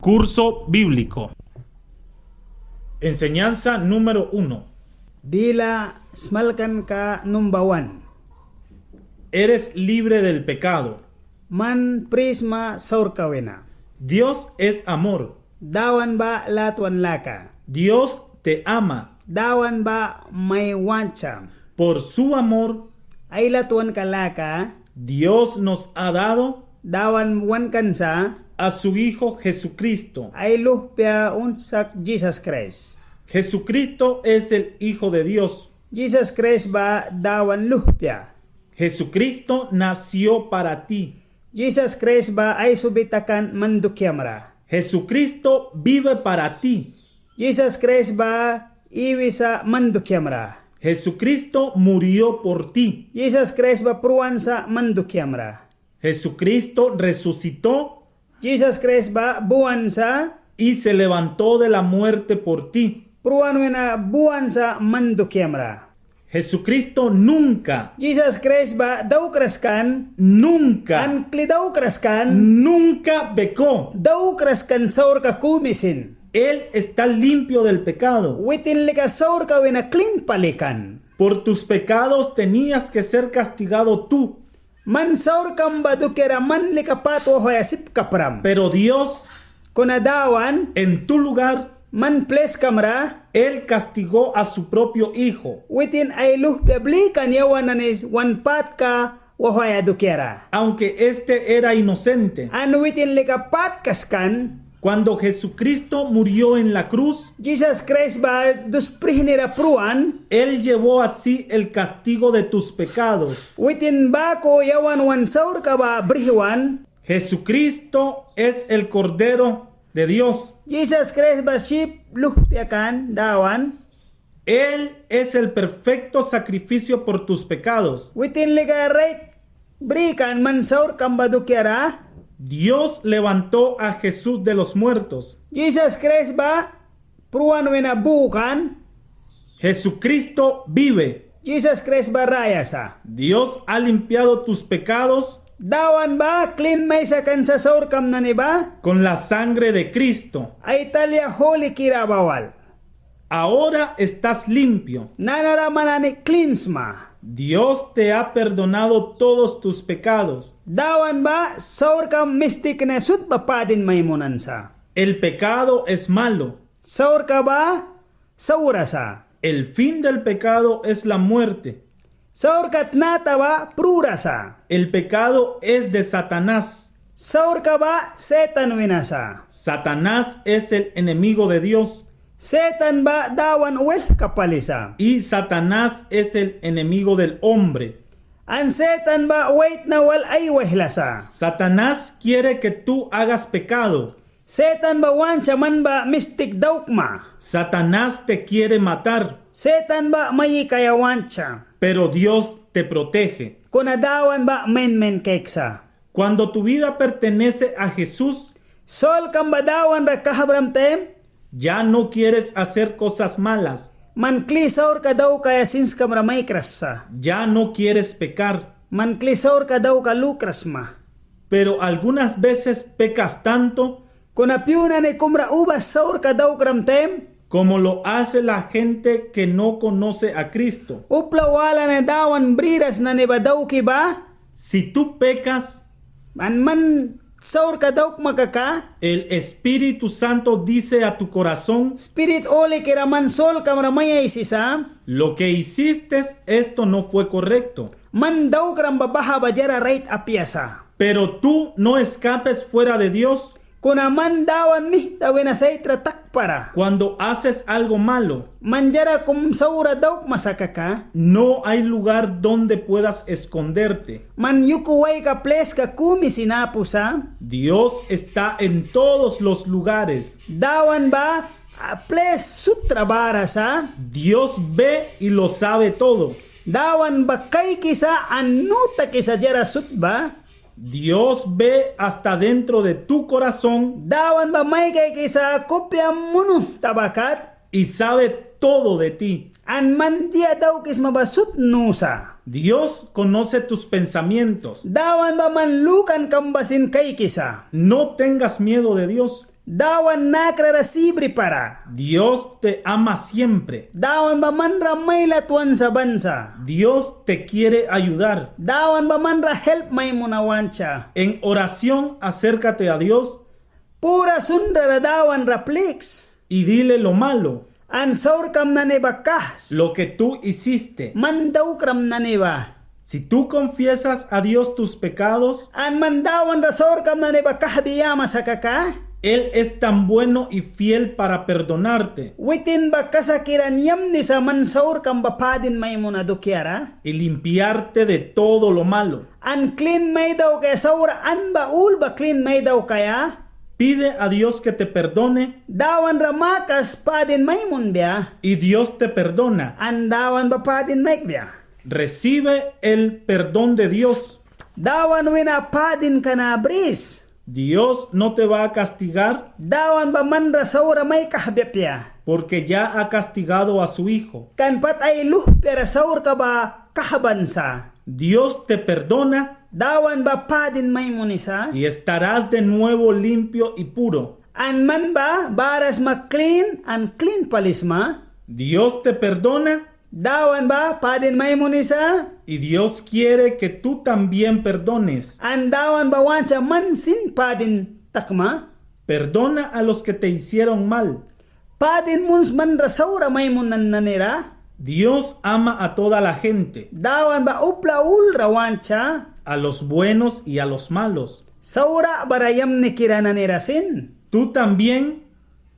Curso bíblico. Enseñanza número 1. Bila smalkan ka numbawan. Eres libre del pecado. Man prisma saurkawena. Dios es amor. Dawan ba latuan laka. Dios te ama. Dawan ba may wancha. Por su amor, Ay latuan ka laka. Dios nos ha dado Dawan wan kansa. a su Hijo Jesucristo. Ay luhpya unsak Jesus Christ. Jesucristo es el Hijo de Dios. Jesus Christ ba dawan luhpya. Jesucristo nació para ti. Jesus Christ ba ay subitakan mandukyamra. Jesucristo vive para ti. Jesus Christ ba iwisa mandukyamra. Jesucristo murió por ti. Jesus Christ ba pruan sa mandukyamra. Jesucristo resucitó Jesus Christ ba buwan sa y se levantó de la muerte por ti. pruan na buwan sa mandukyamra. Jesucristo nunca, Jesus Christ ba daw kraskan nunca, ankli daw kraskan nunca pecó. daw kraskan saur ka kumisin. Él está limpio del pecado. Witin lika saur ka wena clean palikan. Por tus pecados tenías que ser castigado tú. Man saur kam ba dukera man lika patwa hoya sip kapram. Pero Dios, Kuna dawan en tu lugar, man ples kamra Él castigó a su propio Hijo. witin ay luhbebli kanyawan nanis wan pat ka wahoya dukera. Aunque éste era inocente. An witin lika pat kaskan Cuando Jesucristo murió en la cruz, Jesus Christ ba dusprihnira pruan Él llevó así el castigo de tus pecados. witin bako yawan wan saur ka ba brihiwan. Jesucristo es el Cordero de Dios. Jesus Christ ba ship luhpiakan dawan Él es el perfecto sacrificio por tus pecados. witin liga right brikan man saur kam ba dukera. Dios levantó a Jesús de los muertos. Jesus Christ ba pruan wena bukan. Jesucristo vive. Jesus Christ ba raya sa. Dios ha limpiado tus pecados Dawan ba clean may sa kan sa saur kam na ni ba? con la sangre de Cristo. Ay talya holy kirabawal. Ahora estás limpio. Nanaraman na ni cleanse ma. Dios te ha perdonado todos tus pecados. Dawan ba saur kam mystic na sut ba padin may munan sa. El pecado es malo. Saur ka ba saura sa. El fin del pecado es la muerte. Saur kat nata ba prura sa. El pecado es de Satanás. Saur ka ba setan winasa. Satanás es el enemigo de Dios. Setan ba dawan wel kapalisa. Y Satanás es el enemigo del hombre. An setan ba wait na wal ay wehlasa. Satanás quiere que tú hagas pecado. Setan ba wancha man ba mystic daukma. Satanás te quiere matar, Setan ba may kaya wancha. pero Dios te protege. Kuna dawan ba men keksa. Cuando tu vida pertenece a Jesús, Sol kam ba dawan ra kahabram tem. ya no quieres hacer cosas malas. Man klisaur ka daw kaya sins kam ramay krasa. Ya no quieres pecar. Man klisaur ka daw ka lukras ma. Pero algunas veces pecas tanto Kuna piuna ni kumra ubas saur ka daw kram tem. como lo hace la gente que no conoce a Cristo. Upla wala na dawan briras na ni ba daw ki ba? Si tú pecas, Man saur ka daw makaka. el Espíritu Santo dice a tu corazón, Spirit ole kiraman sol kam ramay sisa. lo que hiciste, esto no fue correcto. Man daw kram babaha bajara right apiasa. Pero tú no escapes fuera de Dios Kuna man dawan mi tawina sa itra takpara. cuando haces algo malo. Manjara kum saura daw masakaka. No hay lugar donde puedas esconderte. Man yukuway ka place ka kumi sinapusa. Dios está en todos los lugares. Dawan ba place sutra bara sa. Dios ve y lo sabe todo. Dawan ba kay kisa anuta kisa jara sut ba. Dios ve hasta dentro de tu corazón Dawan ba may kay kisa kopya munu tabakat. y sabe todo de ti. An man dia daw kis mabasut nusa. Dios conoce tus pensamientos. Dawan ba man lukan kambasin kay kisa. No tengas miedo de Dios. Dawan nakrarasibre para. Dios te ama siempre. Dawan ba man ramay latuan sa bansa. Dios te quiere ayudar. Dawan ba man ra help may munawancha. En oración, acércate a Dios Pura sundra ra dawan raplix. y dile lo malo, An saur kam na bakas. lo que tú hiciste. Mandaw kram na ba. Si tú confiesas a Dios tus pecados, An mandawan ra saur kam na bakah biyama sa kaka. Él es tan bueno y fiel para perdonarte Witin ba kasakiran yam ni sa man saur kam bapadin may munadukyara. y limpiarte de todo lo malo. An clean may daw kaya saur an ba ul ba clean may daw kaya. Pide a Dios que te perdone Dawan ramakas padin may mun biya. y Dios te perdona. An dawan ba padin may biya. Recibe el perdón de Dios. Dawan wina padin ka na bris. Dios no te va a castigar Dawan ba man ra saura may kahbepya. porque ya ha castigado a su Hijo. Kan pat ay luh pera saur ka ba kahabansa. Dios te perdona Dawan ba padin may munisa. y estarás de nuevo limpio y puro. An man ba baras ma-clean an clean palisma. Dios te perdona Dawan ba padin may munisa. y Dios quiere que tú también perdones. An dawan ba wancha mansin padin takma. Perdona a los que te hicieron mal. Padin muns man ra saura may munan nanira. Dios ama a toda la gente, Dawan ba upla ul rawancha. a los buenos y a los malos. Saura barayam ni kirananirasin. Tú también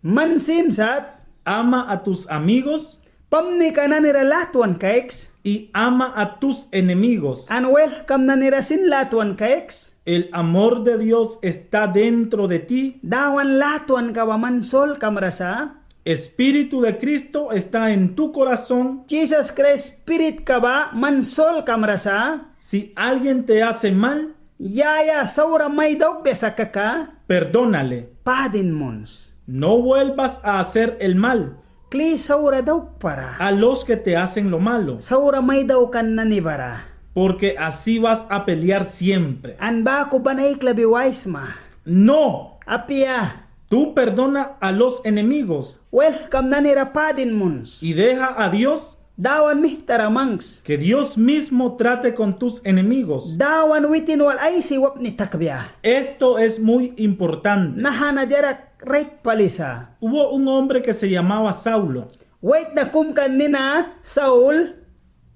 Mansim sat. ama a tus amigos Pamni kananira latuan kaiks. y ama a tus enemigos. An welcome nanirasin latuan kaiks. El amor de Dios está dentro de ti. Dawan latuan ka ba mansol kamrasa. Espíritu de Cristo está en tu corazón. Jesus Christ Spirit ka ba mansol kamrasa. Si alguien te hace mal, Yaya saura may daw besa kaka. perdónale. Padin mons. No vuelvas a hacer el mal Kli saura daw para. a los que te hacen lo malo, Saura may daw kan nanibara. porque así vas a pelear siempre. An ba ko banay klabi wise ma. No, Apia. tú perdona a los enemigos Welcome nanira padin mons. y deja a Dios Dawan mi taramangs. que Dios mismo trate con tus enemigos. Dawan witin wal ay siwap ni takbya. Esto es muy importante. Nahana jarak right palisa. Hubo un hombre que se llamaba Saulo. Wait na kumkan nina Saul.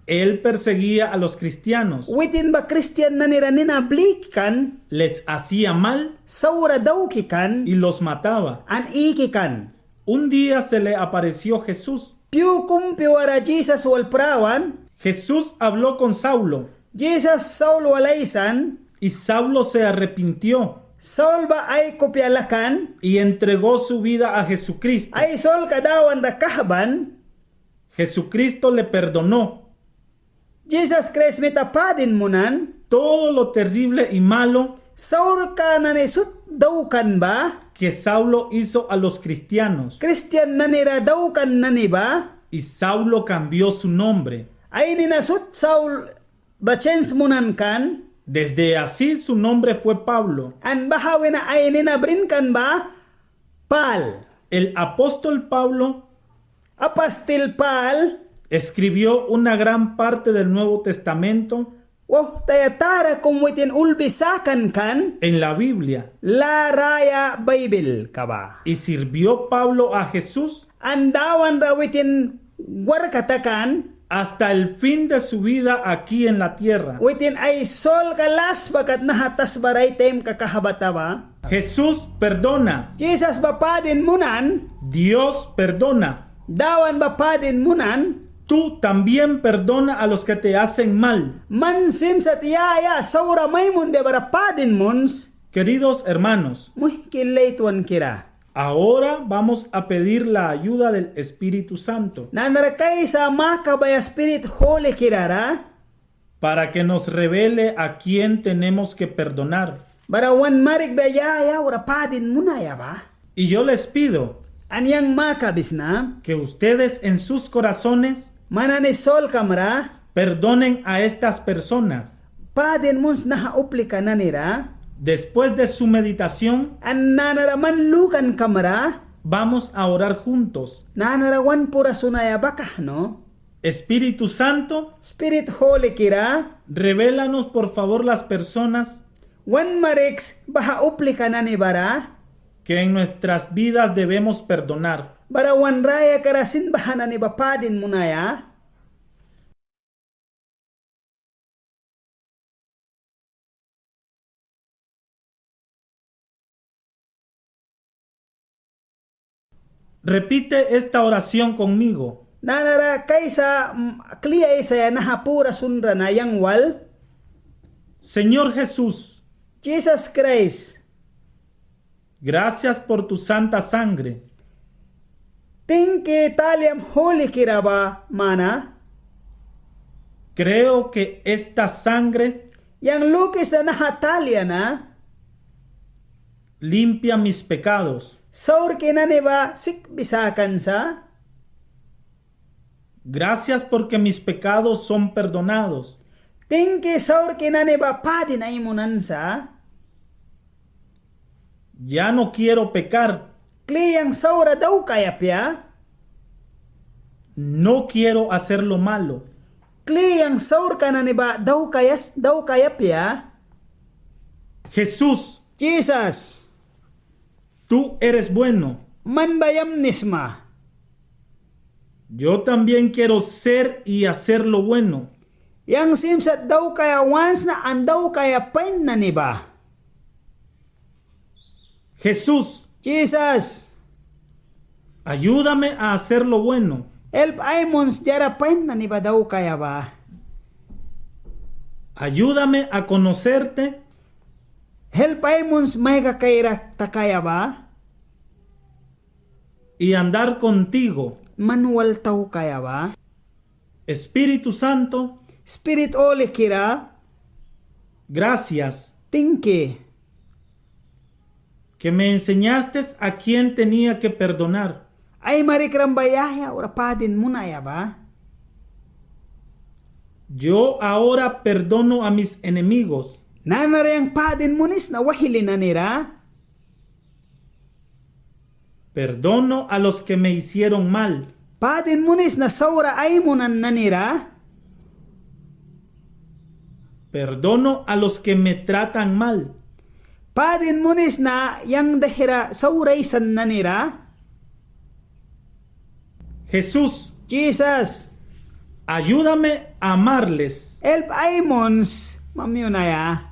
Él perseguía a los cristianos, Witin ba Christian nanira nina blikan. les hacía mal Saura daw kikan. y los mataba. An ikikan. Un día se le apareció Jesús. Piu kumpiwara Jesus wal prawan. Jesús habló con Saulo Jesus Saul walaysan. y Saulo se arrepintió Saul ba ay kopyalakan. y entregó su vida a Jesucristo. Ay Saul kadawan da kahban. Jesucristo le perdonó Jesus Christ mitapadin munan. todo lo terrible y malo Saul ka nanisut daw kan ba? que Saulo hizo a los cristianos. Christian nanira daw kan naniba? Y Saulo cambió su nombre. Ay ninasut Saul bachens munan kan? Desde así su nombre fue Pablo. An bahawi na ay ninabrin kan ba? Pal. El apóstol Pablo Apastil Pal. escribió una gran parte del Nuevo Testamento Wow, tayatara kung witin ulbisakan kan? en la Biblia. La raya Bible ka ba? Y sirvió Pablo a Jesús Andawan ra witin warkatakan? hasta el fin de su vida aquí en la tierra. Witin ay sol kalas bakat nahatas baray tem kakahabata ba? Jesús perdona. Jesus bapadin munan? Dios perdona. Dawan bapadin munan? Tú también perdona a los que te hacen mal. Mansim sa tiyaya saura maymun de barapadin muns? Queridos hermanos, Muy kilay tuan kira. ahora vamos a pedir la ayuda del Espíritu Santo Nanarakay sa makabaya spirit holy kirara? para que nos revele a quién tenemos que perdonar. Barawan marig bayaya warapadin munaya ba? Y yo les pido Anyang makabis na? que ustedes en sus corazones Mananisol kamra? perdonen a estas personas. Padin muns nahaupli ka na nira? Después de su meditación, An nanaraman lukan kamara. vamos a orar juntos. Nanarawan pura sunaya bakah no. Espíritu Santo, Spirit Holy kira. revélanos por favor las personas Wan marix baha uplika na ni bara. que en nuestras vidas debemos perdonar. Bara wan raya karasin baha na ni bapadin munaya. Repite esta oración conmigo. Nanara kaysa kliya isa nahapura sunra na yang wal. Señor Jesús, Jesus Christ. gracias por tu santa sangre. Tingke taliam holy kiraba mana. Creo que esta sangre Yang lukis na nahatalya na. limpia mis pecados. Saur kinaniba sik bisakan sa. Gracias porque mis pecados son perdonados. Tingke saur kinaniba padin ay munan sa. Ya no quiero pecar. Kliyang saura daw kayapya. No quiero hacer lo malo. Kliyang saur kananiba daw kayapya. Jesús, Jesus. tú eres bueno. Manbayam nisma. Yo también quiero ser y hacer lo bueno. Yang simsat daw kaya once na andaw kaya pen na niba. Jesús, Jesus. ayúdame a hacer lo bueno. Help aimons jara pen na niba daw kaya ba. Ayúdame a conocerte Help aimons may kakaira takaya ba. y andar contigo. Manual tau kaya ba. Espíritu Santo, Spirit ole kira. gracias Tingke. que me enseñaste a quién tenía que perdonar. Ay marikram bayaya ora padin muna ya ba. Yo ahora perdono a mis enemigos. Nanarayang padin munis na wahili na nira. Perdono a los que me hicieron mal. Padin munis na saura ay munan na nira. Perdono a los que me tratan mal. Padin munis na yang dahira sauray san na nira. Jesús, Jesus. ayúdame a amarles Help aimons. Mamyunaya.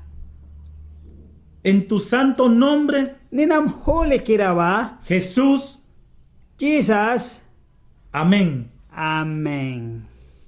en tu santo nombre, Ninam holy kira ba. Jesús. Jesus. Amén. Amen.